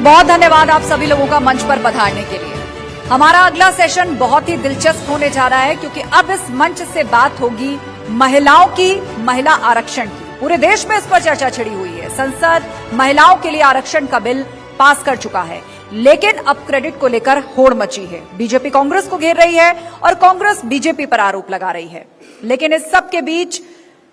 बहुत धन्यवाद आप सभी लोगों का मंच पर पधारने के लिए। हमारा अगला सेशन बहुत ही दिलचस्प होने जा रहा है क्योंकि अब इस मंच से बात होगी महिलाओं की, महिला आरक्षण की। पूरे देश में इस पर चर्चा छिड़ी हुई है। संसद महिलाओं के लिए आरक्षण का बिल पास कर चुका है, लेकिन अब क्रेडिट को लेकर होड़ मची है। बीजेपी कांग्रेस को घेर रही है और कांग्रेस बीजेपी पर आरोप लगा रही है। लेकिन इस सब के बीच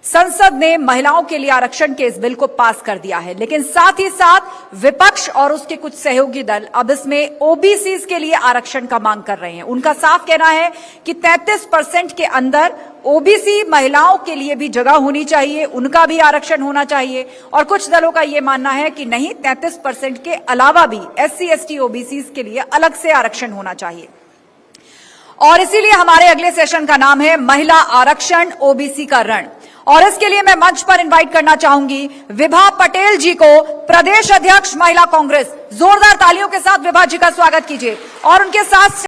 संसद ने महिलाओं के लिए आरक्षण के इस बिल को पास कर दिया है, लेकिन साथ ही साथ विपक्ष और उसके कुछ सहयोगी दल अब इसमें ओबीसी के लिए आरक्षण का मांग कर रहे हैं। उनका साफ कहना है कि 33% के अंदर ओबीसी महिलाओं के लिए भी जगह होनी चाहिए, उनका भी आरक्षण होना चाहिए। और कुछ दलों का यह मानना है कि नहीं, 33% के अलावा भी SC, ST, ओबीसी के लिए अलग से आरक्षण होना चाहिए। और इसीलिए हमारे अगले सेशन का नाम है महिला आरक्षण, ओबीसी का रण। और इसके लिए मैं मंच पर इनवाइट करना चाहूंगी विभा पटेल जी को, प्रदेश अध्यक्ष महिला कांग्रेस। जोरदार तालियों के साथ विभा जी का स्वागत कीजिए। और उनके साथ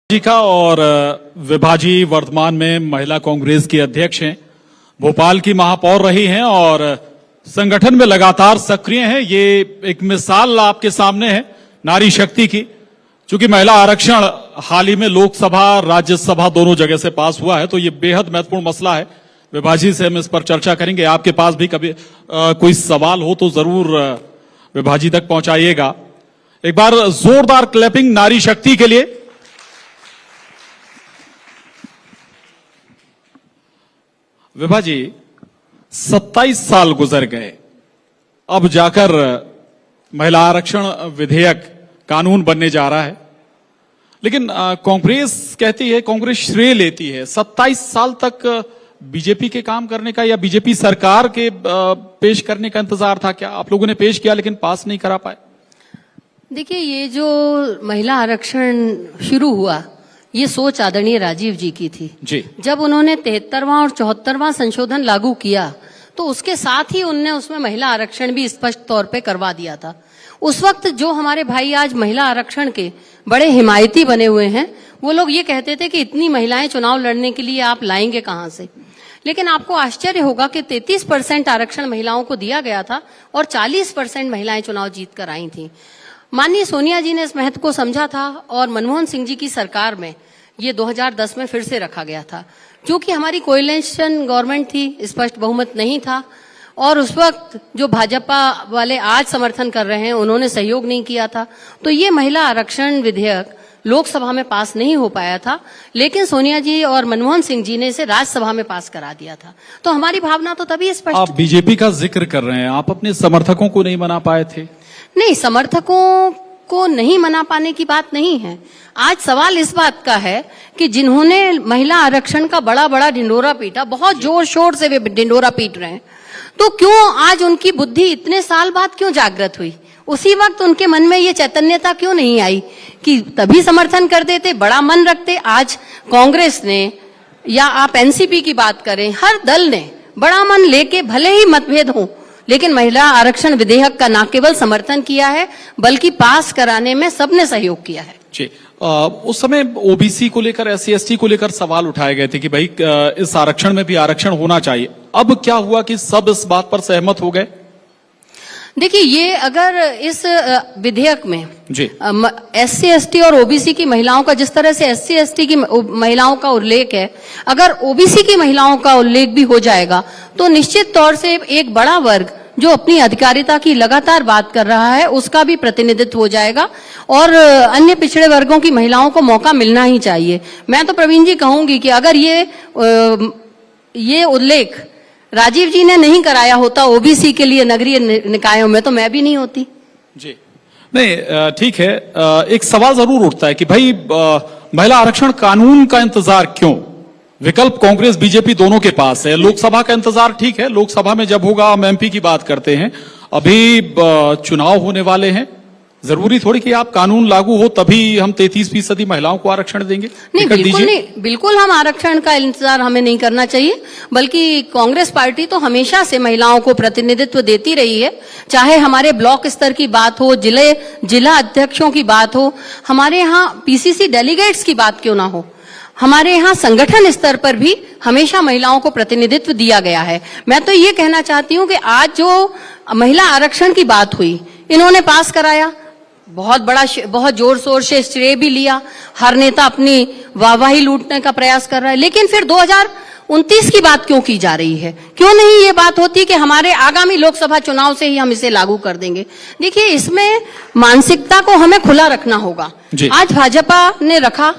जी का और विभा जी वर्तमान में महिला कांग्रेस की अध्यक्ष हैं, भोपाल की महापौर रही हैं और संगठन में लगातार सक्रिय हैं। ये एक मिसाल आपके सामने है नारी शक्ति की। चूंकि महिला आरक्षण हाल ही में लोकसभा, राज्यसभा दोनों जगह से पास हुआ है, तो ये बेहद महत्वपूर्ण मसला है। विभा जी से हम इस पर चर्चा करेंगे। आपके पास भी कभी कोई सवाल हो तो जरूर विभा जी तक पहुंचाइएगा। एक बार जोरदार क्लैपिंग नारी शक्ति के लिए। विभा जी, 27 साल गुजर गए, अब जाकर महिला आरक्षण विधेयक कानून बनने जा रहा है, लेकिन कांग्रेस कहती है, कांग्रेस श्रेय लेती है 27 साल तक बीजेपी के काम करने का या बीजेपी सरकार के पेश करने का इंतजार था क्या? आप लोगों ने पेश किया लेकिन पास नहीं करा पाए। देखिए, ये जो महिला आरक्षण शुरू हुआ, ये सोच आदरणीय राजीव जी की थी जी। जब उन्होंने 73वां और 74वां संशोधन लागू किया तो उसके साथ ही उनने उसमें महिला आरक्षण भी स्पष्ट तौर पे करवा दिया था। उस वक्त जो हमारे भाई आज महिला आरक्षण के बड़े हिमायती बने हुए हैं, वो लोग ये कहते थे कि इतनी महिलाएं चुनाव लड़ने के लिए आप लाएंगे कहां से। लेकिन आपको आश्चर्य होगा कि 33% आरक्षण महिलाओं को दिया गया था और 40% महिलाएं चुनाव जीत कर आई थी। माननीय सोनिया जी ने इस महत्व को समझा था और मनमोहन सिंह जी की सरकार में ये 2010 में फिर से रखा गया था। क्योंकि हमारी कोएलिशन गवर्नमेंट थी, स्पष्ट बहुमत नहीं था और उस वक्त जो भाजपा वाले आज समर्थन कर रहे हैं, उन्होंने सहयोग नहीं किया था, तो ये महिला आरक्षण विधेयक लोकसभा में पास नहीं हो पाया था। लेकिन सोनिया जी और मनमोहन सिंह जी ने इसे राज्यसभा में पास करा दिया था। तो हमारी भावना तो तभी स्पष्ट। आप बीजेपी का जिक्र कर रहे हैं, आप अपने समर्थकों को नहीं मना पाए थे? नहीं, समर्थकों को नहीं मना पाने की बात नहीं है। आज सवाल इस बात का है कि जिन्होंने महिला आरक्षण का बड़ा बड़ा ढिंडोरा पीटा, बहुत जोर शोर से वे ढिंडोरा पीट रहे हैं, तो क्यों आज उनकी बुद्धि इतने साल बाद क्यों जागृत हुई? उसी वक्त उनके मन में ये चैतन्यता क्यों नहीं आई कि तभी समर्थन कर देते, बड़ा मन रखते। आज कांग्रेस ने या आप एनसीपी की बात करें, हर दल ने बड़ा मन लेके, भले ही मतभेद हो, लेकिन महिला आरक्षण विधेयक का न केवल समर्थन किया है बल्कि पास कराने में सबने सहयोग किया है। जी, उस समय ओबीसी को लेकर, SC, ST को लेकर सवाल उठाए गए थे कि भाई इस आरक्षण में भी आरक्षण होना चाहिए। अब क्या हुआ कि सब इस बात पर सहमत हो गए? देखिए, ये अगर इस विधेयक में जी SC, ST और ओबीसी की महिलाओं का, जिस तरह से SC, ST की महिलाओं का उल्लेख है, अगर ओबीसी की महिलाओं का उल्लेख भी हो जाएगा तो निश्चित तौर से एक बड़ा वर्ग जो अपनी अधिकारिता की लगातार बात कर रहा है, उसका भी प्रतिनिधित्व हो जाएगा और अन्य पिछड़े वर्गों की महिलाओं को मौका मिलना ही चाहिए। मैं तो प्रवीण जी कहूंगी कि अगर ये उल्लेख राजीव जी ने नहीं कराया होता ओबीसी के लिए नगरीय निकायों में, तो मैं भी नहीं होती। जी नहीं, ठीक है। एक सवाल जरूर उठता है कि भाई महिला आरक्षण कानून का इंतजार क्यों? विकल्प कांग्रेस बीजेपी दोनों के पास है। लोकसभा का इंतजार ठीक है, लोकसभा में जब होगा हम MP की बात करते हैं। अभी चुनाव होने वाले हैं जरूरी थोड़ी कि आप कानून लागू हो तभी हम 33% महिलाओं को आरक्षण देंगे। नहीं, टिकट बिल्कुल दीजिए। नहीं, बिल्कुल हम आरक्षण का इंतजार हमें नहीं करना चाहिए, बल्कि कांग्रेस पार्टी तो हमेशा से महिलाओं को प्रतिनिधित्व देती रही है। चाहे हमारे ब्लॉक स्तर की बात हो, जिला अध्यक्षों की बात हो, हमारे यहाँ पीसीसी डेलीगेट्स की बात क्यों ना हो, हमारे यहाँ संगठन स्तर पर भी हमेशा महिलाओं को प्रतिनिधित्व दिया गया है। मैं तो ये कहना चाहती हूँ कि आज जो महिला आरक्षण की बात हुई, इन्होंने पास कराया, बहुत जोर शोर से श्रेय भी लिया, हर नेता अपनी वाहवाही लूटने का प्रयास कर रहा है, लेकिन फिर 2029 की बात क्यों की जा रही है? क्यों नहीं ये बात होती कि हमारे आगामी लोकसभा चुनाव से ही हम इसे लागू कर देंगे? देखिए, इसमें मानसिकता को हमें खुला रखना होगा। आज भाजपा ने रखा,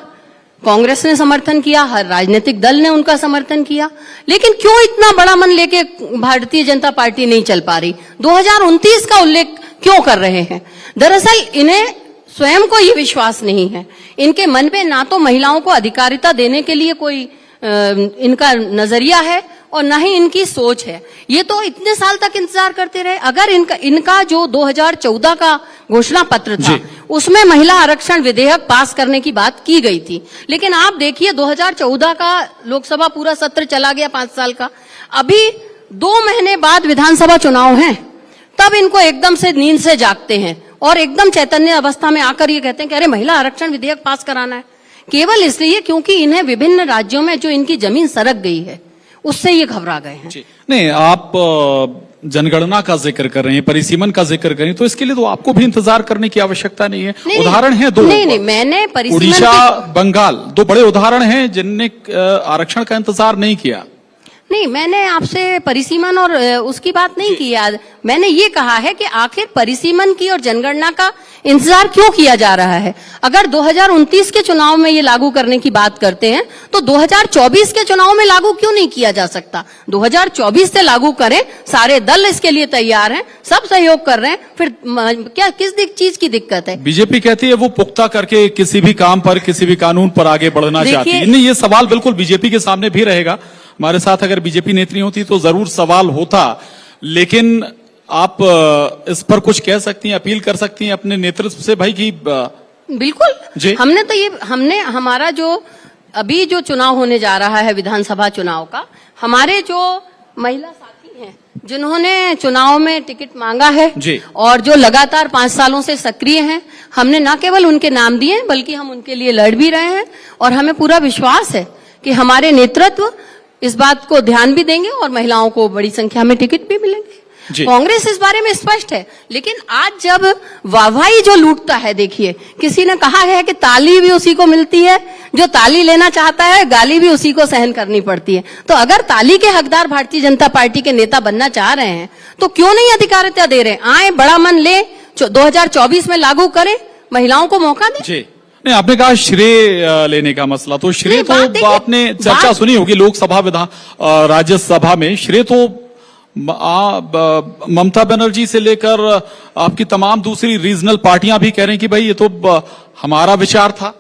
कांग्रेस ने समर्थन किया, हर राजनीतिक दल ने उनका समर्थन किया, लेकिन क्यों इतना बड़ा मन लेके भारतीय जनता पार्टी नहीं चल पा रही? 2029 का उल्लेख क्यों कर रहे हैं? दरअसल इन्हें स्वयं को ये विश्वास नहीं है, इनके मन में ना तो महिलाओं को अधिकारिता देने के लिए कोई इनका नजरिया है और ना ही इनकी सोच है। ये तो इतने साल तक इंतजार करते रहे। अगर इनका जो 2014 का घोषणा पत्र था, उसमें महिला आरक्षण विधेयक पास करने की बात की गई थी, लेकिन आप देखिए 2014 का लोकसभा पूरा सत्र चला गया 5 साल का, अभी 2 महीने बाद विधानसभा चुनाव हैं, तब इनको एकदम से नींद से जागते हैं और एकदम चैतन्य अवस्था में आकर ये कहते हैं कि अरे महिला आरक्षण विधेयक पास कराना है, केवल इसलिए क्योंकि इन्हें विभिन्न राज्यों में जो इनकी जमीन सरक गई है उससे ये घबरा गए हैं। नहीं, आप जनगणना का जिक्र कर रहे हैं, परिसीमन का जिक्र कर रहे हैं, तो इसके लिए तो आपको भी इंतजार करने की आवश्यकता नहीं है। उदाहरण है 2। नहीं, मैंने परिसीमन, उड़ीसा, बंगाल 2 बड़े उदाहरण हैं जिनने आरक्षण का इंतजार नहीं किया। नहीं, मैंने आपसे परिसीमन और उसकी बात नहीं की याद। मैंने ये कहा है कि आखिर परिसीमन की और जनगणना का इंतजार क्यों किया जा रहा है? अगर 2029 के चुनाव में ये लागू करने की बात करते हैं तो 2024 के चुनाव में लागू क्यों नहीं किया जा सकता? 2024 से लागू करें, सारे दल इसके लिए तैयार हैं, सब सहयोग कर रहे हैं, फिर क्या किस चीज की दिक्कत है? बीजेपी कहती है वो पुख्ता करके किसी भी काम पर, किसी भी कानून पर आगे बढ़ना चाहती है। नहीं, ये सवाल बिल्कुल बीजेपी के सामने भी रहेगा। हमारे साथ अगर बीजेपी नेत्री होती तो जरूर सवाल होता, लेकिन आप इस पर कुछ कह सकती हैं, अपील कर सकती हैं अपने नेतृत्व से भाई कि बिल्कुल। हमने हमारा जो अभी जो चुनाव होने जा रहा है विधानसभा चुनाव का, हमारे जो महिला साथी हैं जिन्होंने चुनाव में टिकट मांगा है और जो लगातार 5 सालों से सक्रिय हैं, हमने न केवल उनके नाम दिए बल्कि हम उनके लिए लड़ भी रहे हैं और हमें पूरा विश्वास है कि हमारे नेतृत्व इस बात को ध्यान भी देंगे और महिलाओं को बड़ी संख्या में टिकट भी मिलेंगे। कांग्रेस इस बारे में स्पष्ट है, लेकिन आज जब वाहवाही जो लूटता है, देखिए किसी ने कहा है कि ताली भी उसी को मिलती है जो ताली लेना चाहता है, गाली भी उसी को सहन करनी पड़ती है। तो अगर ताली के हकदार भारतीय जनता पार्टी के नेता बनना चाह रहे हैं तो क्यों नहीं अधिकारिता दे रहे? आए, बड़ा मन ले, 2024 में लागू करें, महिलाओं को मौका दें। नहीं, आपने कहा श्रेय लेने का मसला, तो श्रेय तो आपने चर्चा सुनी होगी लोकसभा, विधान, राज्यसभा में श्रेय तो ममता बनर्जी से लेकर आपकी तमाम दूसरी रीजनल पार्टियां भी कह रही हैं कि भाई ये तो हमारा विचार था।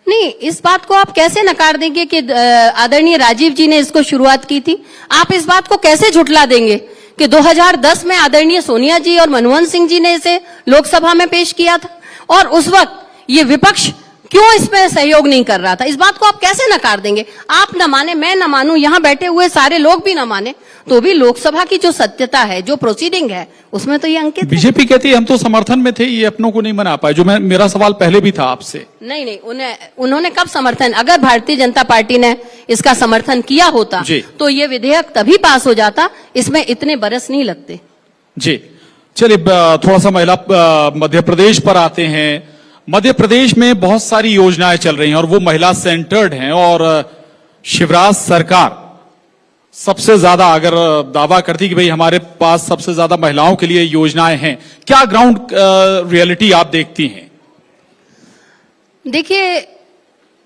नहीं, इस बात को आप कैसे नकार देंगे कि आदरणीय राजीव जी ने इसको शुरुआत की थी? आप इस बात को कैसे झुठला देंगे कि 2010 में आदरणीय सोनिया जी और मनमोहन सिंह जी ने इसे लोकसभा में पेश किया था और उस वक्त ये विपक्ष क्यों इसमें सहयोग नहीं कर रहा था? इस बात को आप कैसे नकार देंगे? आप न माने, मैं न मानूं, यहाँ बैठे हुए सारे लोग भी न माने, तो भी लोकसभा की जो सत्यता है, जो प्रोसीडिंग है, उसमें तो ये अंकित है। बीजेपी कहती है हम तो समर्थन में थे, ये अपनों को नहीं मना पाए, जो मेरा सवाल पहले भी था आपसे। नहीं, उन्होंने कब समर्थन? अगर भारतीय जनता पार्टी ने इसका समर्थन किया होता तो ये विधेयक तभी पास हो जाता, इसमें इतने बरस नहीं लगते। जी, चलिए थोड़ा सा महिला मध्य प्रदेश पर आते हैं। मध्य प्रदेश में बहुत सारी योजनाएं चल रही हैं और वो महिला सेंटर्ड हैं और शिवराज सरकार सबसे ज्यादा अगर दावा करती कि भाई हमारे पास सबसे ज्यादा महिलाओं के लिए योजनाएं हैं, क्या ग्राउंड रियलिटी आप देखती हैं? देखिए,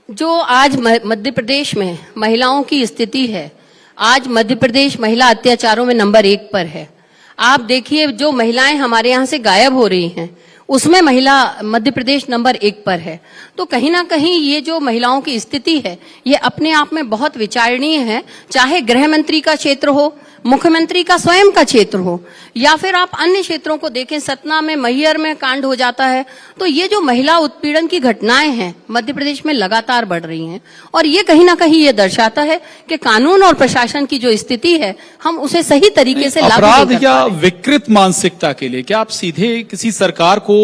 जो आज मध्य प्रदेश में महिलाओं की स्थिति है, आज मध्य प्रदेश महिला अत्याचारों में नंबर 1 पर है। आप देखिए, जो महिलाएं हमारे यहाँ से गायब हो रही हैं उसमें महिला मध्य प्रदेश नंबर 1 पर है। तो कहीं ना कहीं ये जो महिलाओं की स्थिति है, ये अपने आप में बहुत विचारणीय है। चाहे गृह मंत्री का क्षेत्र हो, मुख्यमंत्री का स्वयं का क्षेत्र हो, या फिर आप अन्य क्षेत्रों को देखें, सतना में मैहर में कांड हो जाता है, तो ये जो महिला उत्पीड़न की घटनाएं हैं मध्य प्रदेश में लगातार बढ़ रही हैं। और ये कहीं ना कहीं ये दर्शाता है कि कानून और प्रशासन की जो स्थिति है हम उसे सही तरीके से लागू नहीं अपराध कर या पा रहे। विकृत मानसिकता के लिए क्या आप सीधे किसी सरकार को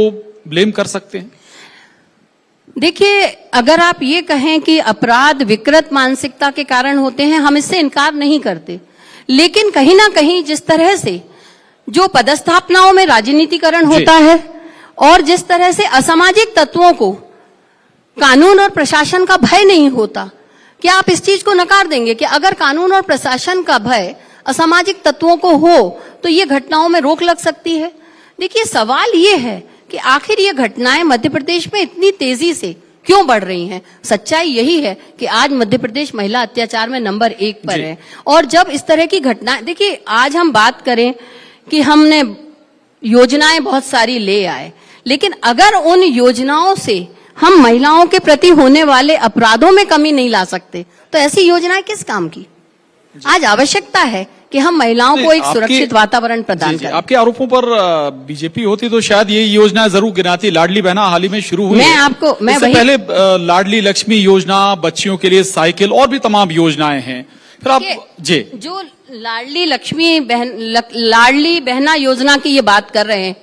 ब्लेम कर सकते हैं? देखिए, अगर आप ये कहें कि अपराध विकृत मानसिकता के कारण होते हैं, हम इससे इनकार नहीं करते, लेकिन कहीं ना कहीं जिस तरह से जो पदस्थापनाओं में राजनीतिकरण होता है और जिस तरह से असामाजिक तत्वों को कानून और प्रशासन का भय नहीं होता, क्या आप इस चीज को नकार देंगे कि अगर कानून और प्रशासन का भय असामाजिक तत्वों को हो तो ये घटनाओं में रोक लग सकती है? देखिए, सवाल ये है कि आखिर ये घटनाएं मध्य प्रदेश में इतनी तेजी से क्यों बढ़ रही हैं? सच्चाई यही है कि आज मध्य प्रदेश महिला अत्याचार में नंबर 1 पर है। और जब इस तरह की घटनाएं, देखिए आज हम बात करें कि हमने योजनाएं बहुत सारी ले आए, लेकिन अगर उन योजनाओं से हम महिलाओं के प्रति होने वाले अपराधों में कमी नहीं ला सकते तो ऐसी योजनाएं किस काम की? आज आवश्यकता है कि हम महिलाओं को एक सुरक्षित वातावरण प्रदान करें। आपके आरोपों पर बीजेपी होती तो शायद ये योजना जरूर गिनाती। लाडली बहना हाल ही में शुरू हुई मैं है। आपको मैं इससे वही पहले लाडली लक्ष्मी योजना, बच्चियों के लिए साइकिल और भी तमाम योजनाएं हैं। फिर आप जी जो लाडली बहना योजना की ये बात कर रहे हैं,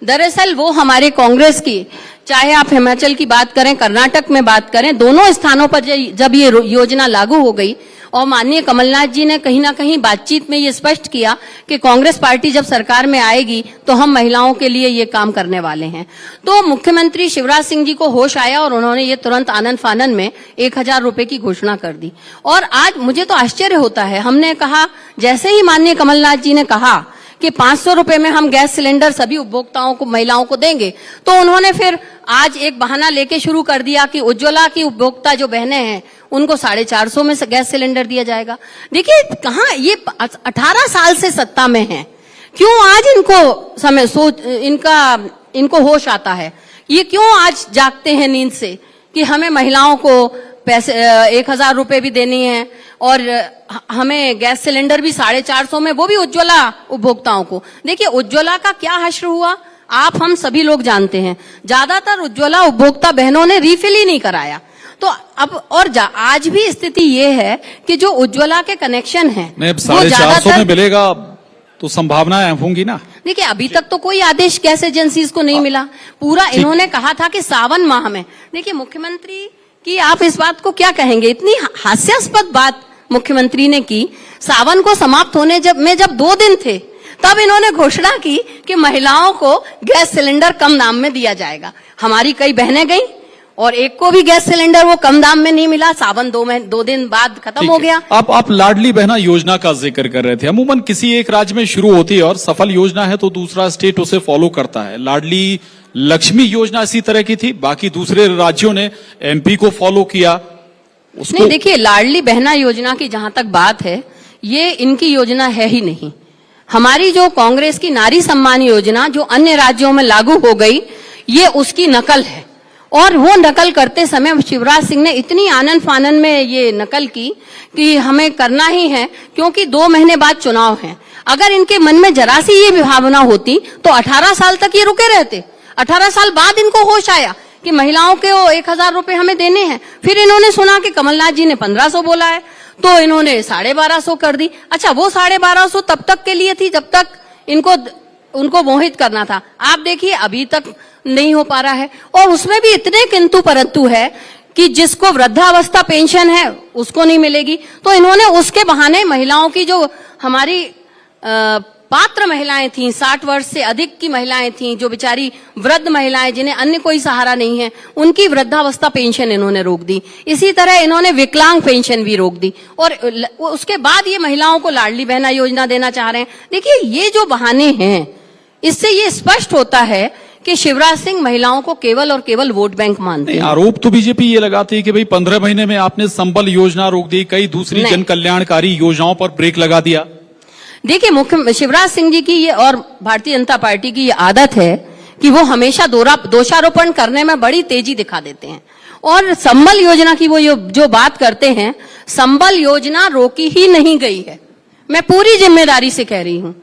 दरअसल वो हमारे कांग्रेस की, चाहे आप हिमाचल की बात करें, कर्नाटक में बात करें, दोनों स्थानों पर जब ये योजना लागू हो गई और माननीय कमलनाथ जी ने कहीं ना कहीं बातचीत में ये स्पष्ट किया कि कांग्रेस पार्टी जब सरकार में आएगी तो हम महिलाओं के लिए ये काम करने वाले हैं, तो मुख्यमंत्री शिवराज सिंह जी को होश आया और उन्होंने ये तुरंत आनन फानन में 1000 रुपए की घोषणा कर दी। और आज मुझे तो आश्चर्य होता है, हमने कहा, जैसे ही माननीय कमलनाथ जी ने कहा कि 500 रुपए में हम गैस सिलेंडर सभी उपभोक्ताओं को, महिलाओं को देंगे, तो उन्होंने फिर आज एक बहाना लेके शुरू कर दिया कि उज्ज्वला की उपभोक्ता जो बहनें हैं उनको 450 में गैस सिलेंडर दिया जाएगा। देखिए, कहाँ ये 18 साल से सत्ता में हैं, क्यों आज इनको होश आता है? ये क्यों आज जागते हैं नींद से कि हमें महिलाओं को पैसे 1000 रुपए भी देनी है और हमें गैस सिलेंडर भी 450 में, वो भी उज्ज्वला उपभोक्ताओं को। देखिए, उज्ज्वला का क्या हश्र हुआ आप हम सभी लोग जानते हैं। ज्यादातर उज्ज्वला उपभोक्ता बहनों ने रिफिल ही नहीं कराया। तो अब और आज भी स्थिति ये है कि जो उज्ज्वला के कनेक्शन है वो 450 में मिलेगा तो संभावनाएं होंगी ना। देखिए, अभी तक तो कोई आदेश गैस एजेंसीज को नहीं मिला। पूरा इन्होंने कहा था कि सावन माह में। देखिए, मुख्यमंत्री की आप इस बात को क्या कहेंगे? इतनी हास्यास्पद बात मुख्यमंत्री ने की। सावन को समाप्त होने जब 2 दिन थे तब इन्होंने घोषणा की कि महिलाओं को गैस सिलेंडर कम दाम में दिया जाएगा। हमारी कई बहनें गई और एक को भी गैस सिलेंडर वो कम दाम में नहीं मिला। सावन 2 दिन बाद खत्म हो गया। आप लाडली बहना योजना का जिक्र कर रहे थे। अमूमन किसी एक राज्य में शुरू होती है और सफल योजना है तो दूसरा स्टेट उसे फॉलो करता है। लाडली लक्ष्मी योजना इसी तरह की थी, बाकी दूसरे राज्यों ने एमपी को फॉलो किया। नहीं, देखिए, लाडली बहना योजना की जहां तक बात है, ये इनकी योजना है ही नहीं। हमारी जो कांग्रेस की नारी सम्मान योजना जो अन्य राज्यों में लागू हो गई, ये उसकी नकल है। और वो नकल करते समय शिवराज सिंह ने इतनी आनन फानन में ये नकल की कि हमें करना ही है क्योंकि 2 महीने बाद चुनाव है। अगर इनके मन में जरा सी ये भावना होती तो 18 साल तक ये रुके रहते। 18 साल बाद इनको होश आया कि महिलाओं के 1000 रुपए हमें देने हैं। फिर इन्होंने सुना कि कमलनाथ जी ने 1500 बोला है तो इन्होंने 1250 कर दी। अच्छा, वो 1250 तब तक के लिए थी जब तक उनको मोहित करना था। आप देखिए, अभी तक नहीं हो पा रहा है और उसमें भी इतने किंतु परंतु है कि जिसको वृद्धावस्था पेंशन है उसको नहीं मिलेगी। तो इन्होंने उसके बहाने महिलाओं की, जो हमारी पात्र महिलाएं थीं, 60 वर्ष से अधिक की महिलाएं थीं, जो बेचारी वृद्ध महिलाएं जिन्हें अन्य कोई सहारा नहीं है, उनकी वृद्धावस्था पेंशन इन्होंने रोक दी। इसी तरह इन्होंने विकलांग पेंशन भी रोक दी और उसके बाद ये महिलाओं को लाडली बहना योजना देना चाह रहे हैं। देखिए, ये जो बहाने हैं, इससे ये स्पष्ट होता है कि शिवराज सिंह महिलाओं को केवल और केवल वोट बैंक मानते हैं। आरोप तो बीजेपी ये लगाती है कि भाई 15 महीने में आपने संबल योजना रोक दी, कई दूसरी जन कल्याणकारी योजनाओं पर ब्रेक लगा दिया। देखिए, मुख्य शिवराज सिंह जी की ये और भारतीय जनता पार्टी की ये आदत है कि वो हमेशा दोषारोपण करने में बड़ी तेजी दिखा देते हैं। और संबल योजना की वो जो बात करते हैं, संबल योजना रोकी ही नहीं गई है। मैं पूरी जिम्मेदारी से कह रही हूं,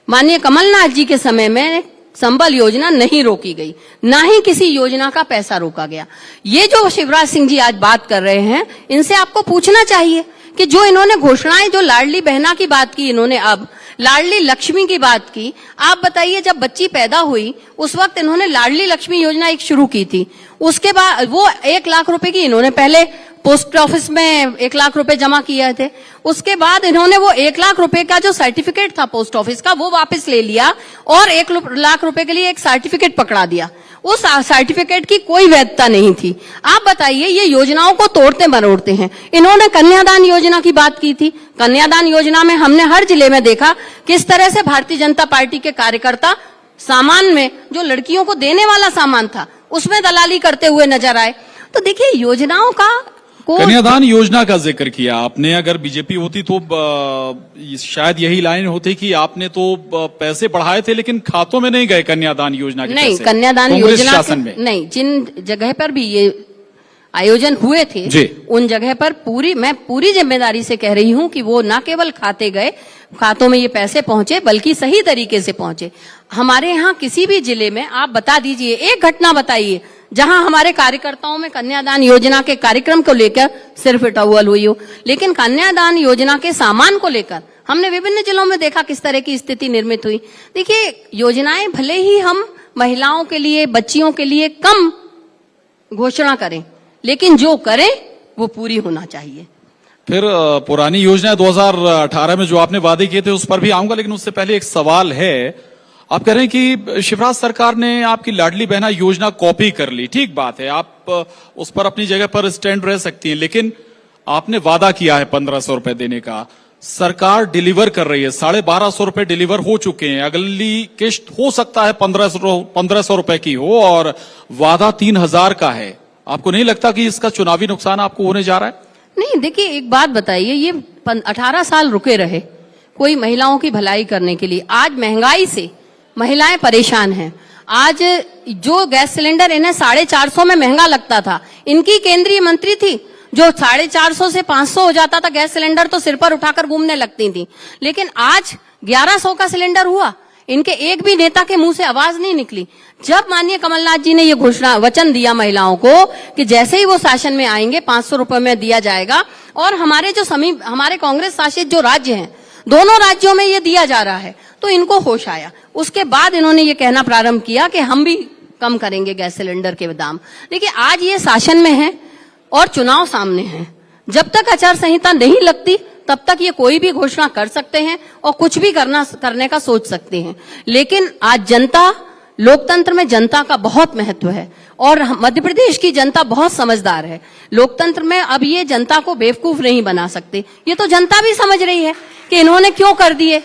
माननीय कमलनाथ जी के समय में संबल योजना नहीं रोकी गई, ना ही किसी योजना का पैसा रोका गया। ये जो शिवराज सिंह जी आज बात कर रहे हैं, इनसे आपको पूछना चाहिए कि जो इन्होंने घोषणाएं, जो लाडली बहना की बात की इन्होंने, अब लाडली लक्ष्मी की बात की, आप बताइए जब बच्ची पैदा हुई उस वक्त इन्होंने लाडली लक्ष्मी योजना एक शुरू की थी, उसके बाद वो 1 लाख रुपए की इन्होंने पहले पोस्ट ऑफिस में 1 लाख रुपए जमा किए थे, उसके बाद इन्होंने वो 1 लाख रुपए का जो सर्टिफिकेट था पोस्ट ऑफिस का वो वापस ले लिया और 1 लाख रुपए के लिए एक सर्टिफिकेट पकड़ा दिया। उस सर्टिफिकेट की कोई वैधता नहीं थी। आप बताइए, ये योजनाओं को तोड़ते मरोड़ते हैं। इन्होंने कन्यादान योजना की बात की थी, कन्यादान योजना में हमने हर जिले में देखा किस तरह से भारतीय जनता पार्टी के कार्यकर्ता सामान में, जो लड़कियों को देने वाला सामान था, उसमें दलाली करते हुए नजर आए। तो देखिए, योजनाओं का कन्यादान योजना का जिक्र किया आपने, अगर बीजेपी होती तो शायद यही लाइन होती कि आपने तो पैसे बढ़ाए थे लेकिन खातों में नहीं गए कन्यादान योजना के नहीं, पैसे। कन्यादान कांग्रेस योजना शासन में नहीं, जिन जगह पर भी ये आयोजन हुए थे उन जगह पर मैं पूरी जिम्मेदारी से कह रही हूं कि वो न केवल खाते गए, खातों में ये पैसे पहुंचे, बल्कि सही तरीके से पहुंचे। हमारे यहाँ किसी भी जिले में आप बता दीजिए, एक घटना बताइए जहां हमारे कार्यकर्ताओं में कन्यादान योजना के कार्यक्रम को लेकर सिर्फ टहुअल हुई हो। लेकिन कन्यादान योजना के सामान को लेकर हमने विभिन्न जिलों में देखा किस तरह की स्थिति निर्मित हुई। देखिए, योजनाएं भले ही हम महिलाओं के लिए, बच्चियों के लिए कम घोषणा करें, लेकिन जो करें वो पूरी होना चाहिए। फिर पुरानी योजना 2018 में जो आपने वादे किए थे उस पर भी आऊंगा, लेकिन उससे पहले एक सवाल है। आप कह रहे हैं कि शिवराज सरकार ने आपकी लाडली बहना योजना कॉपी कर ली, ठीक बात है, आप उस पर अपनी जगह पर स्टैंड रह सकती हैं, लेकिन आपने वादा किया है 1500 रुपए देने का, सरकार डिलीवर कर रही है, 1250 रुपए डिलीवर हो चुके हैं, अगली किश्त हो सकता है 1500 रुपए की हो और वादा 3000 का है। आपको नहीं लगता कि इसका चुनावी नुकसान आपको होने जा रहा है? नहीं, देखिए एक बात बताइए, ये 18 साल रुके रहे कोई महिलाओं की भलाई करने के लिए। आज महंगाई से महिलाएं परेशान हैं। आज जो गैस सिलेंडर इन्हें 450 में महंगा लगता था, इनकी केंद्रीय मंत्री थी जो 450 से 500 हो जाता था गैस सिलेंडर, तो सिर पर उठाकर घूमने लगती थी। लेकिन आज 1100 का सिलेंडर हुआ, इनके एक भी नेता के मुंह से आवाज नहीं निकली। जब माननीय कमलनाथ जी ने ये घोषणा वचन दिया महिलाओं को कि जैसे ही वो शासन में आएंगे 500 रुपए में दिया जाएगा, और हमारे जो हमारे कांग्रेस शासित जो राज्य हैं, दोनों राज्यों में ये दिया जा रहा है, तो इनको होश आया। उसके बाद इन्होंने ये कहना प्रारंभ किया कि हम भी कम करेंगे गैस सिलेंडर के दाम। देखिए, आज ये शासन में है और चुनाव सामने है। जब तक आचार संहिता नहीं लगती तब तक ये कोई भी घोषणा कर सकते हैं और कुछ भी करने का सोच सकते हैं। लेकिन आज जनता, लोकतंत्र में जनता का बहुत महत्व है और मध्य प्रदेश की जनता बहुत समझदार है। लोकतंत्र में अब ये जनता को बेवकूफ नहीं बना सकते। ये तो जनता भी समझ रही है कि इन्होंने क्यों कर दिए,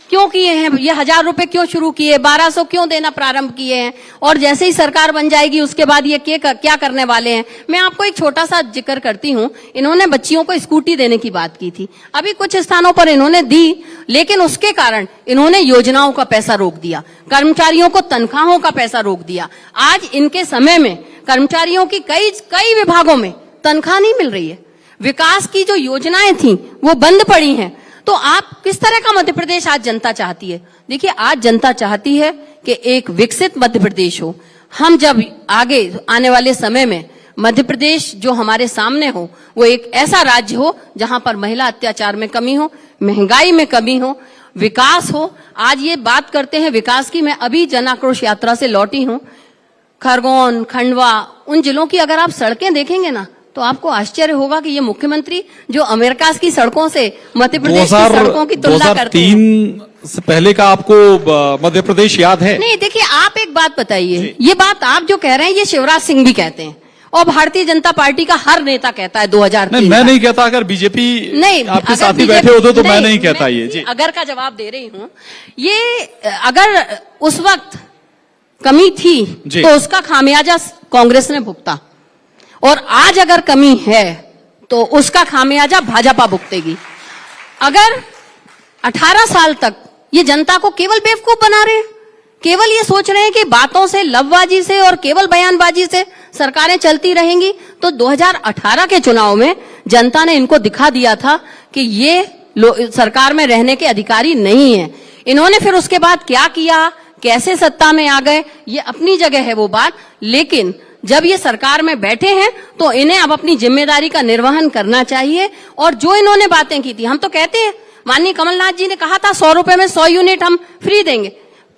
क्यों किए हैं, ये 1000 रुपए क्यों शुरू किए, 1200 क्यों देना प्रारंभ किए हैं, और जैसे ही सरकार बन जाएगी उसके बाद ये क्या करने वाले हैं। मैं आपको एक छोटा सा जिक्र करती हूँ। इन्होंने बच्चियों को स्कूटी देने की बात की थी, अभी कुछ स्थानों पर इन्होंने दी, लेकिन उसके कारण इन्होंने योजनाओं का पैसा रोक दिया, कर्मचारियों को तनख्वाहों का पैसा रोक दिया। आज इनके समय में कर्मचारियों की कई विभागों में तनख्वाह नहीं मिल रही है, विकास की जो योजनाएं थी वो बंद पड़ी हैं। तो आप किस तरह का मध्य प्रदेश आज जनता चाहती है? देखिए, आज जनता चाहती है कि एक विकसित मध्य प्रदेश हो। हम जब आगे आने वाले समय में मध्य प्रदेश जो हमारे सामने हो, वो एक ऐसा राज्य हो जहां पर महिला अत्याचार में कमी हो, महंगाई में कमी हो, विकास हो। आज ये बात करते हैं विकास की। मैं अभी जन आक्रोश यात्रा से लौटी हूं। खरगोन, खंडवा, उन जिलों की अगर आप सड़कें देखेंगे ना, तो आपको आश्चर्य होगा कि ये मुख्यमंत्री जो अमेरिका की सड़कों से मध्य प्रदेश की सड़कों की तुलना करते हैं। 2003 से पहले का आपको मध्य प्रदेश याद है? नहीं, देखिए, आप एक बात बताइए, ये बात आप जो कह रहे हैं ये शिवराज सिंह भी कहते हैं और भारतीय जनता पार्टी का हर नेता कहता है 2003। नहीं, मैं नहीं कहता। अगर बीजेपी नहीं, आपके साथी बैठे होते तो मैं नहीं कहता ये जी। अगर का जवाब दे रही हूँ, ये अगर उस वक्त कमी थी तो उसका खामियाजा कांग्रेस ने भुगता, और आज अगर कमी है तो उसका खामियाजा भाजपा भुगतेगी। अगर 18 साल तक ये जनता को केवल बेवकूफ बना रहे हैं, केवल ये सोच रहे हैं कि बातों से, लफबाजी से और केवल बयानबाजी से सरकारें चलती रहेंगी, तो 2018 के चुनाव में जनता ने इनको दिखा दिया था कि ये सरकार में रहने के अधिकारी नहीं है। इन्होंने फिर उसके बाद क्या किया, कैसे सत्ता में आ गए, ये अपनी जगह है वो बात, लेकिन जब ये सरकार में बैठे हैं तो इन्हें अब अपनी जिम्मेदारी का निर्वहन करना चाहिए। और जो इन्होंने बातें की थी, हम तो कहते हैं, माननीय कमलनाथ जी ने कहा था 100 रुपए में 100 यूनिट हम फ्री देंगे,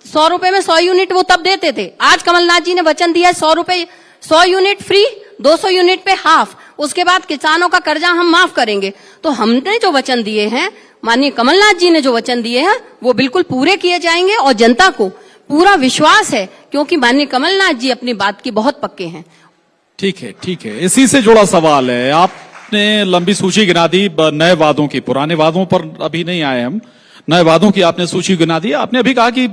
100 रुपए में 100 यूनिट वो तब देते थे। आज कमलनाथ जी ने वचन दिया 100 यूनिट फ्री, 200 यूनिट पे हाफ, उसके बाद किसानों का कर्जा हम माफ करेंगे। तो हमने जो वचन दिए हैं, माननीय कमलनाथ जी ने जो वचन दिए हैं, वो बिल्कुल पूरे किए जाएंगे और जनता को पूरा विश्वास है, क्योंकि माननीय कमलनाथ जी अपनी बात की बहुत पक्के हैं। ठीक है, ठीक है। इसी से जुड़ा सवाल है, आपने लंबी सूची गिना दी नए वादों की, पुराने वादों पर अभी नहीं आए हम, नए वादों की आपने सूची गिना दी। आपने अभी कहा कि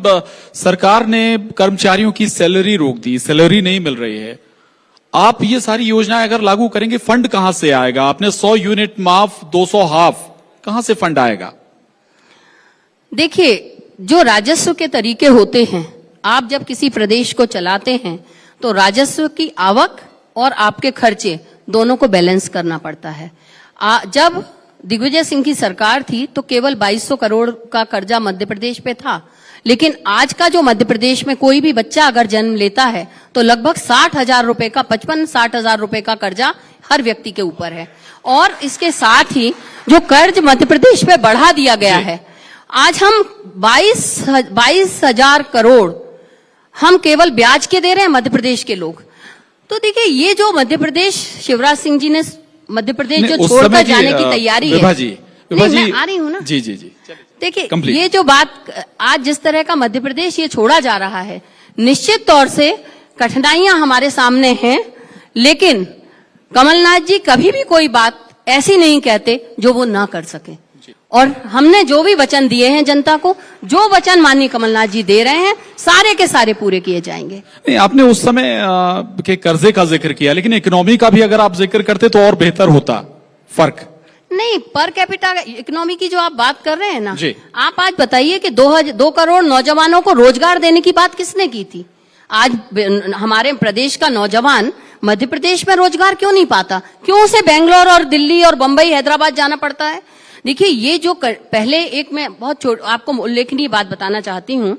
सरकार ने कर्मचारियों की सैलरी रोक दी, सैलरी नहीं मिल रही है। आप ये सारी योजनाएं अगर लागू करेंगे, फंड कहां से आएगा? आपने 100 यूनिट माफ, 200 हाफ, कहां से फंड आएगा? देखिए, जो राजस्व के तरीके होते हैं, आप जब किसी प्रदेश को चलाते हैं तो राजस्व की आवक और आपके खर्चे दोनों को बैलेंस करना पड़ता है। जब दिग्विजय सिंह की सरकार थी तो केवल 2200 करोड़ का कर्जा मध्य प्रदेश पे था, लेकिन आज का जो मध्य प्रदेश में कोई भी बच्चा अगर जन्म लेता है तो लगभग 60,000 रुपए का, 55-60,000 रुपए का कर्जा हर व्यक्ति के ऊपर है। और इसके साथ ही जो कर्ज मध्य प्रदेश पे बढ़ा दिया गया है, आज हम 22,000 करोड़ हम केवल ब्याज के दे रहे हैं मध्य प्रदेश के लोग। तो देखिए, ये जो मध्य प्रदेश, शिवराज सिंह जी ने मध्य प्रदेश जो छोड़कर जाने की तैयारी है, मैं आ रही हूँ ना, जी जी जी, देखिए ये जो बात आज जिस तरह का मध्य प्रदेश ये छोड़ा जा रहा है, निश्चित तौर से कठिनाइयां हमारे सामने हैं, लेकिन कमलनाथ जी कभी भी कोई बात ऐसी नहीं कहते जो वो ना कर सके। और हमने जो भी वचन दिए हैं जनता को, जो वचन माननीय कमलनाथ जी दे रहे हैं, सारे के सारे पूरे किए जाएंगे। नहीं, आपने उस समय के कर्जे का जिक्र किया, लेकिन इकोनॉमी का भी अगर आप जिक्र करते तो और बेहतर होता। फर्क नहीं, पर कैपिटा इकोनॉमी की जो आप बात कर रहे हैं ना, जी। आप आज बताइए कि 2 करोड़ नौजवानों को रोजगार देने की बात किसने की थी? आज हमारे प्रदेश का नौजवान मध्य प्रदेश में रोजगार क्यों नहीं पाता? क्यों उसे बेंगलोर और दिल्ली और बंबई, हैदराबाद जाना पड़ता है? देखिए, ये जो पहले एक मैं बहुत आपको उल्लेखनीय बात बताना चाहती हूँ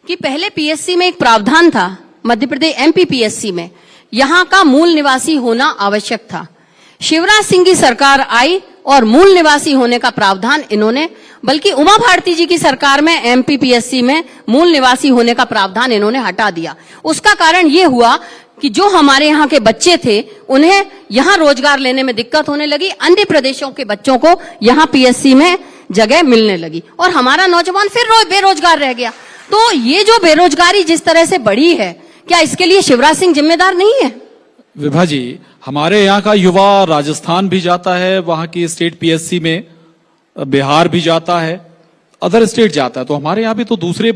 कि पहले पीएससी में एक प्रावधान था, मध्य प्रदेश एमपी पीएससी में, यहाँ का मूल निवासी होना आवश्यक था। शिवराज सिंह की सरकार आई और मूल निवासी होने का प्रावधान इन्होंने, बल्कि उमा भारती जी की सरकार में एमपी पीएससी में मूल निवासी होने का प्रावधान इन्होंने हटा दिया। उसका कारण ये हुआ कि जो हमारे यहाँ के बच्चे थे, उन्हें यहाँ रोजगार लेने में दिक्कत होने लगी, अन्य प्रदेशों के बच्चों को यहाँ पीएससी में जगह मिलने लगी और हमारा नौजवान फिर बेरोजगार रह गया। तो ये जो बेरोजगारी जिस तरह से बढ़ी है, क्या इसके लिए शिवराज सिंह जिम्मेदार नहीं है? विभा जी, हमारे यहाँ का युवा राजस्थान भी जाता है, वहां की स्टेट पीएससी में, बिहार भी जाता है, अदर स्टेट जाता है, तो हमारे यहाँ भी तो दूसरे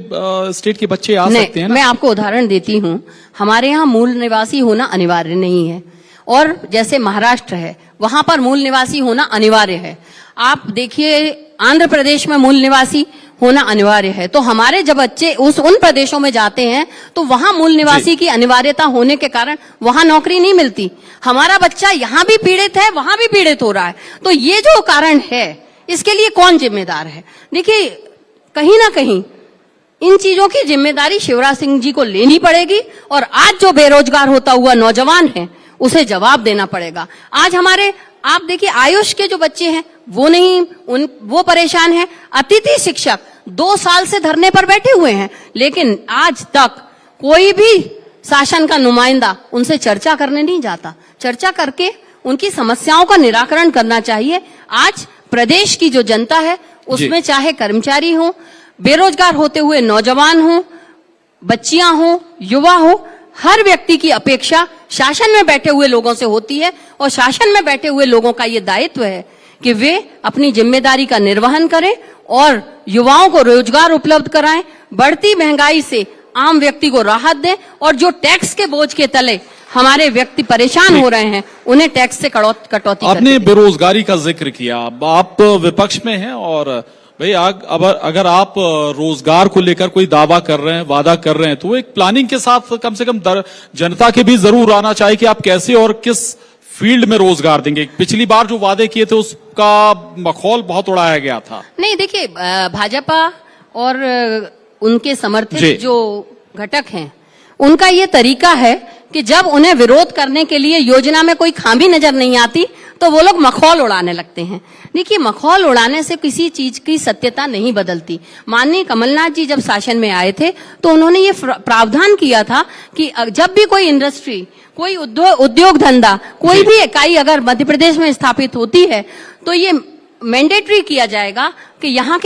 स्टेट के बच्चे आ सकते हैं ना? मैं आपको उदाहरण देती हूँ, हमारे यहाँ मूल निवासी होना अनिवार्य नहीं है, और जैसे महाराष्ट्र है वहां पर मूल निवासी होना अनिवार्य है। आप देखिए, आंध्र प्रदेश में मूल निवासी होना अनिवार्य है। तो हमारे जब बच्चे उन प्रदेशों में जाते हैं तो वहां मूल निवासी की अनिवार्यता होने के कारण वहां नौकरी नहीं मिलती। हमारा बच्चा यहाँ भी पीड़ित है, वहां भी पीड़ित हो रहा है। तो ये जो कारण है, इसके लिए कौन जिम्मेदार है? देखिए, कहीं ना कहीं इन चीजों की जिम्मेदारी शिवराज सिंह जी को लेनी पड़ेगी और आज जो बेरोजगार होता हुआ नौजवान है उसे जवाब देना पड़ेगा। आज हमारे आप देखिए, आयुष के जो बच्चे हैं वो परेशान हैं। अतिथि शिक्षक 2 साल से धरने पर बैठे हुए हैं, लेकिन आज तक कोई भी शासन का नुमाइंदा उनसे चर्चा करने नहीं जाता। चर्चा करके उनकी समस्याओं का निराकरण करना चाहिए। आज प्रदेश की जो जनता है उसमें चाहे कर्मचारी हो, बेरोजगार होते हुए नौजवान हो, बच्चियां हो, युवा हो, हर व्यक्ति की अपेक्षा शासन में बैठे हुए लोगों से होती है और शासन में बैठे हुए लोगों का ये दायित्व है कि वे अपनी जिम्मेदारी का निर्वहन करें और युवाओं को रोजगार उपलब्ध कराएं, बढ़ती महंगाई से आम व्यक्ति को राहत दें और जो टैक्स के बोझ के तले हमारे व्यक्ति परेशान हो रहे हैं उन्हें टैक्स से कटौती। आपने बेरोजगारी का जिक्र किया, आप विपक्ष में हैं और भाई अगर आप रोजगार को लेकर कोई दावा कर रहे हैं, वादा कर रहे हैं, तो एक प्लानिंग के साथ कम से कम जनता के भी जरूर आना चाहिए कि आप कैसे और किस फील्ड में रोजगार देंगे। पिछली बार जो वादे किए थे उसका मखौल बहुत उड़ाया गया था। नहीं, देखिए, भाजपा और उनके समर्थित जो घटक हैं, उनका ये तरीका है कि जब उन्हें विरोध करने के लिए योजना में कोई खामी नजर नहीं आती तो वो लोग मखौल उड़ाने लगते हैं। देखिए, मखौल उड़ाने से किसी चीज की सत्यता नहीं बदलती। माननीय कमलनाथ जी जब शासन में आए थे तो उन्होंने ये प्रावधान किया था कि जब भी कोई इंडस्ट्री, कोई उद्योग धंधा, कोई भी इकाई अगर मध्य प्रदेश में स्थापित होती है तो ये मैंडेटरी किया जाएगा कि यहाँ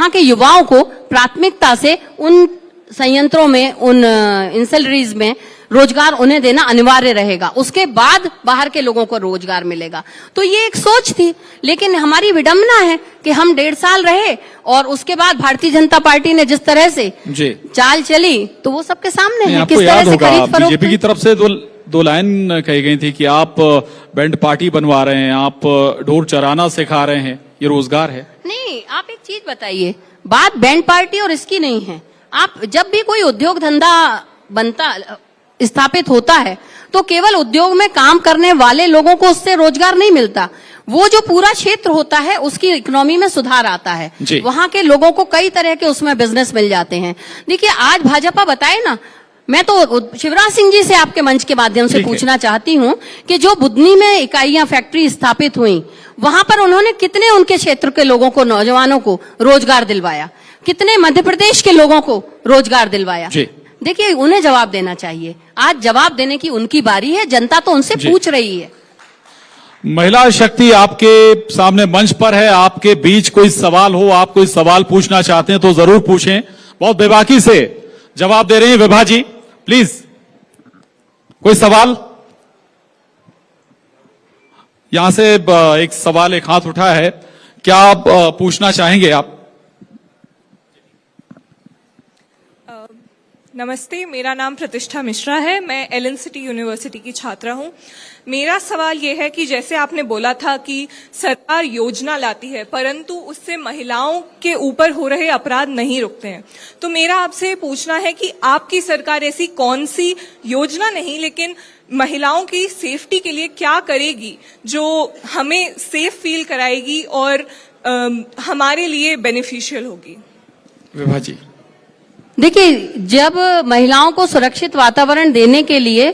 के युवाओं को प्राथमिकता से उन संयंत्रों में, उन इंडस्ट्रीज में रोजगार उन्हें देना अनिवार्य रहेगा। उसके बाद बाहर के लोगों को रोजगार मिलेगा। तो ये एक सोच थी, लेकिन हमारी विडंबना है कि हम 1.5 साल रहे और उसके बाद भारतीय जनता पार्टी ने जिस तरह से चाल चली तो वो सबके सामने है। किस तरह से खरीद फरोख्त, बीजेपी की तरफ से दो लाइन कही गई थी कि आप बैंड पार्टी बनवा रहे हैं, आप ढोर चराना सिखा रहे हैं, ये रोजगार है? नहीं, आप एक चीज बताइए, बात बैंड पार्टी और इसकी नहीं है। आप जब भी कोई उद्योग धंधा स्थापित होता है तो केवल उद्योग में काम करने वाले लोगों को उससे रोजगार नहीं मिलता, वो जो पूरा क्षेत्र होता है उसकी इकोनॉमी में सुधार आता है। वहां के लोगों को कई तरह के उसमें बिजनेस मिल जाते हैं। देखिए, आज भाजपा बताए ना, मैं तो शिवराज सिंह जी से आपके मंच के माध्यम से पूछना चाहती हूं कि जो बुधनी में इकाइयां, फैक्ट्री स्थापित हुई, वहां पर उन्होंने कितने उनके क्षेत्र के लोगों को, नौजवानों को रोजगार दिलवाया, कितने मध्य प्रदेश के लोगों को रोजगार दिलवाया? देखिए, उन्हें जवाब देना चाहिए। आज जवाब देने की उनकी बारी है, जनता तो उनसे पूछ रही है। महिला शक्ति आपके सामने मंच पर है, आपके बीच कोई सवाल हो, आप कोई सवाल पूछना चाहते हैं तो जरूर पूछें। बहुत बेबाकी से जवाब दे रही हैं विभा जी, प्लीज कोई सवाल? यहां से एक सवाल, एक हाथ उठा है, क्या आप पूछना चाहेंगे आप? नमस्ते, मेरा नाम प्रतिष्ठा मिश्रा है। मैं एलन सिटी यूनिवर्सिटी की छात्रा हूं। मेरा सवाल यह है कि जैसे आपने बोला था कि सरकार योजना लाती है परंतु उससे महिलाओं के ऊपर हो रहे अपराध नहीं रुकते हैं, तो मेरा आपसे पूछना है कि आपकी सरकार ऐसी कौन सी योजना नहीं लेकिन महिलाओं की सेफ्टी के लिए क्या करेगी जो हमें सेफ फील कराएगी और हमारे लिए बेनिफिशियल होगी? विभा जी, देखिए, जब महिलाओं को सुरक्षित वातावरण देने के लिए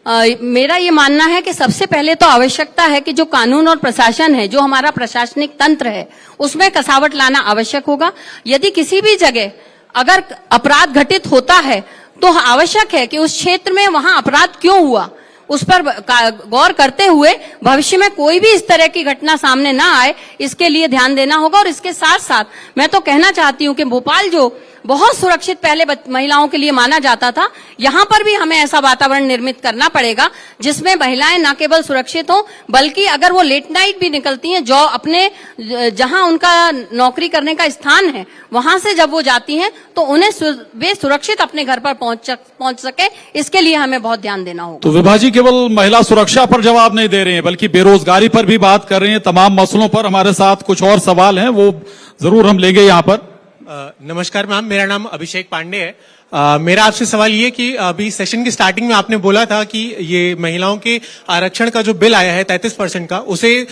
मेरा ये मानना है कि सबसे पहले तो आवश्यकता है कि जो कानून और प्रशासन है, जो हमारा प्रशासनिक तंत्र है, उसमें कसावट लाना आवश्यक होगा। यदि किसी भी जगह अगर अपराध घटित होता है तो आवश्यक है कि उस क्षेत्र में वहां अपराध क्यों हुआ उस पर गौर करते हुए भविष्य में कोई भी इस तरह की घटना सामने ना आए, इसके लिए ध्यान देना होगा। और इसके साथ साथ मैं तो कहना चाहती हूं कि भोपाल जो बहुत सुरक्षित पहले महिलाओं के लिए माना जाता था, यहाँ पर भी हमें ऐसा वातावरण निर्मित करना पड़ेगा जिसमें महिलाएं न केवल सुरक्षित हों बल्कि अगर वो लेट नाइट भी निकलती हैं, जो अपने जहां उनका नौकरी करने का स्थान है वहां से जब वो जाती हैं तो उन्हें वे सुरक्षित अपने घर पर पहुंच सके, इसके लिए हमें बहुत ध्यान देना होगा। तो विभा जी केवल महिला सुरक्षा पर जवाब नहीं दे रहे हैं बल्कि बेरोजगारी पर भी बात कर रहे हैं। तमाम मसलों पर हमारे साथ कुछ और सवाल हैं, वो जरूर हम लेंगे यहाँ पर। नमस्कार मैम, मेरा नाम अभिषेक पांडे है। मेरा आपसे सवाल ये कि अभी सेशन की स्टार्टिंग में आपने बोला था कि ये महिलाओं के आरक्षण का जो बिल आया है 33% का, उसे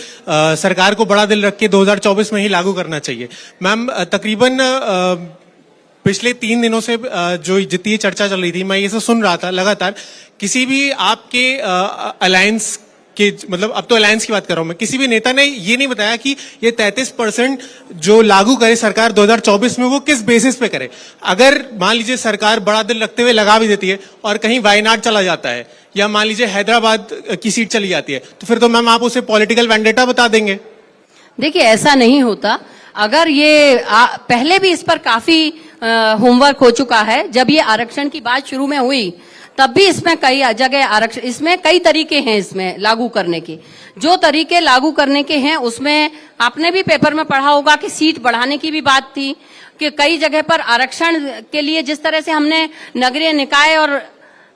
सरकार को बड़ा दिल रख के 2024 में ही लागू करना चाहिए। मैम, तकरीबन पिछले 3 दिनों से जो जितनी चर्चा चल रही थी, मैं ये सब सुन रहा था लगातार। किसी भी आपके अलायंस के, मतलब अब तो अलायंस की बात कर रहा हूं मैं, किसी भी नेता ने ये नहीं बताया कि ये 33% जो लागू करे सरकार 2024 में, वो किस बेसिस पे करे। अगर मान लीजिए सरकार बड़ा दिल रखते हुए लगा भी देती है और कहीं वायनाड चला जाता है या मान लीजिए हैदराबाद की सीट चली जाती है, तो फिर तो मैम आप उसे पॉलिटिकल वेंडेटा बता देंगे। देखिए, ऐसा नहीं होता। अगर ये पहले भी इस पर काफी होमवर्क हो चुका है। जब ये आरक्षण की बात शुरू में हुई तब भी इसमें कई जगह आरक्षण, इसमें कई तरीके हैं इसमें लागू करने के। जो तरीके लागू करने के हैं उसमें आपने भी पेपर में पढ़ा होगा कि सीट बढ़ाने की भी बात थी, कि कई जगह पर आरक्षण के लिए जिस तरह से हमने नगरीय निकाय और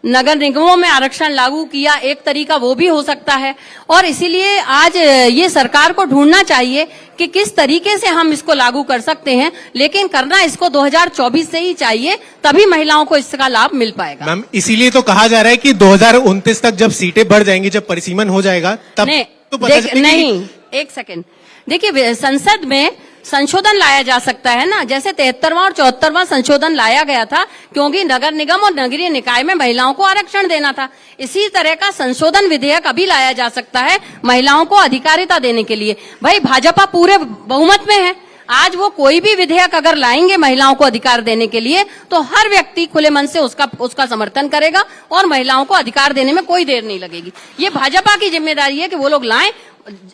नगर निगमों में आरक्षण लागू किया, एक तरीका वो भी हो सकता है। और इसीलिए आज ये सरकार को ढूंढना चाहिए कि किस तरीके से हम इसको लागू कर सकते हैं, लेकिन करना इसको 2024 से ही चाहिए, तभी महिलाओं को इसका लाभ मिल पाएगा। मैम, इसीलिए तो कहा जा रहा है कि 2029 तक जब सीटें बढ़ जाएंगी, जब परिसीमन हो जाएगा, तब तो पता चलेगा कि- नहीं, एक सेकंड, देखिए संसद में संशोधन लाया जा सकता है ना, जैसे 73वां और 74वां संशोधन लाया गया था, क्योंकि नगर निगम और नगरीय निकाय में महिलाओं को आरक्षण देना था। इसी तरह का संशोधन विधेयक अभी लाया जा सकता है महिलाओं को अधिकारिता देने के लिए। भाई भाजपा पूरे बहुमत में है, आज वो कोई भी विधेयक अगर लाएंगे महिलाओं को अधिकार देने के लिए, तो हर व्यक्ति खुले मन से उसका समर्थन करेगा और महिलाओं को अधिकार देने में कोई देर नहीं लगेगी। ये भाजपा की जिम्मेदारी है कि वो लोग लाएं,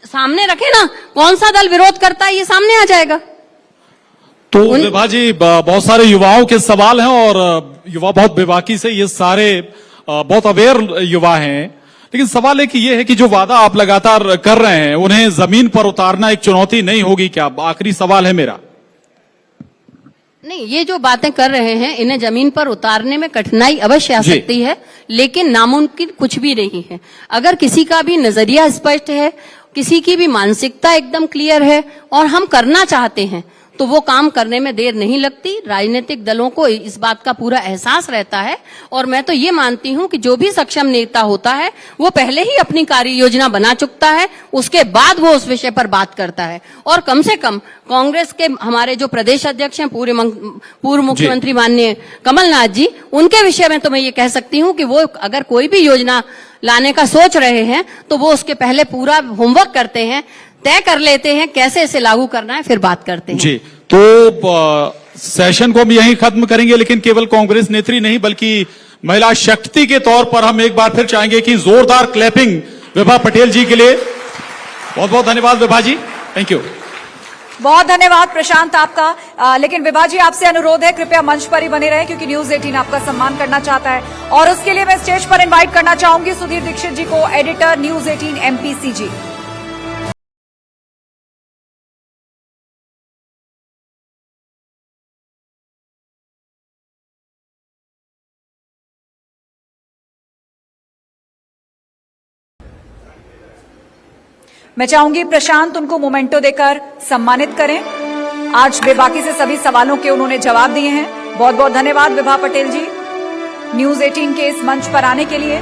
सामने रखे ना, कौन सा दल विरोध करता है ये सामने आ जाएगा। तो विभा जी, बहुत सारे युवाओं के सवाल हैं और युवा बहुत बेबाकी से, ये सारे बहुत अवेयर युवा हैं, लेकिन सवाल है कि ये है कि जो वादा आप लगातार कर रहे हैं उन्हें जमीन पर उतारना एक चुनौती नहीं होगी क्या? आखिरी सवाल है मेरा। नहीं, ये जो बातें कर रहे हैं इन्हें जमीन पर उतारने में कठिनाई अवश्य आ सकती है, लेकिन नामुमकिन कुछ भी नहीं है। अगर किसी का भी नजरिया स्पष्ट है, किसी की भी मानसिकता एकदम क्लियर है और हम करना चाहते हैं, तो वो काम करने में देर नहीं लगती। राजनीतिक दलों को इस बात का पूरा एहसास रहता है और मैं तो ये मानती हूं कि जो भी सक्षम नेता होता है वो पहले ही अपनी कार्य योजना बना चुकता है, उसके बाद वो उस विषय पर बात करता है। और कम से कम कांग्रेस के हमारे जो प्रदेश अध्यक्ष हैं, पूर्व मुख्यमंत्री माननीय कमलनाथ जी, उनके विषय में तो मैं ये कह सकती हूँ कि वो अगर कोई भी योजना लाने का सोच रहे हैं तो वो उसके पहले पूरा होमवर्क करते हैं, तय कर लेते हैं कैसे इसे लागू करना है, फिर बात करते हैं। जी, तो सेशन को हम यहीं खत्म करेंगे, लेकिन केवल कांग्रेस नेत्री नहीं बल्कि महिला शक्ति के तौर पर हम एक बार फिर चाहेंगे कि जोरदार क्लैपिंग विभा पटेल जी के लिए। बहुत बहुत धन्यवाद विभा जी, थैंक यू। बहुत धन्यवाद प्रशांत आपका। लेकिन विभा जी, आपसे अनुरोध है कृपया मंच पर ही बने रहें, क्योंकि न्यूज 18 आपका सम्मान करना चाहता है और उसके लिए मैं स्टेज पर इनवाइट करना चाहूंगी सुधीर दीक्षित जी को, एडिटर न्यूज 18 MPCG। मैं चाहूंगी प्रशांत उनको मोमेंटो देकर सम्मानित करें। आज बेबाकी से सभी सवालों के उन्होंने जवाब दिए हैं। बहुत बहुत धन्यवाद विभा पटेल जी न्यूज 18 के इस मंच पर आने के लिए।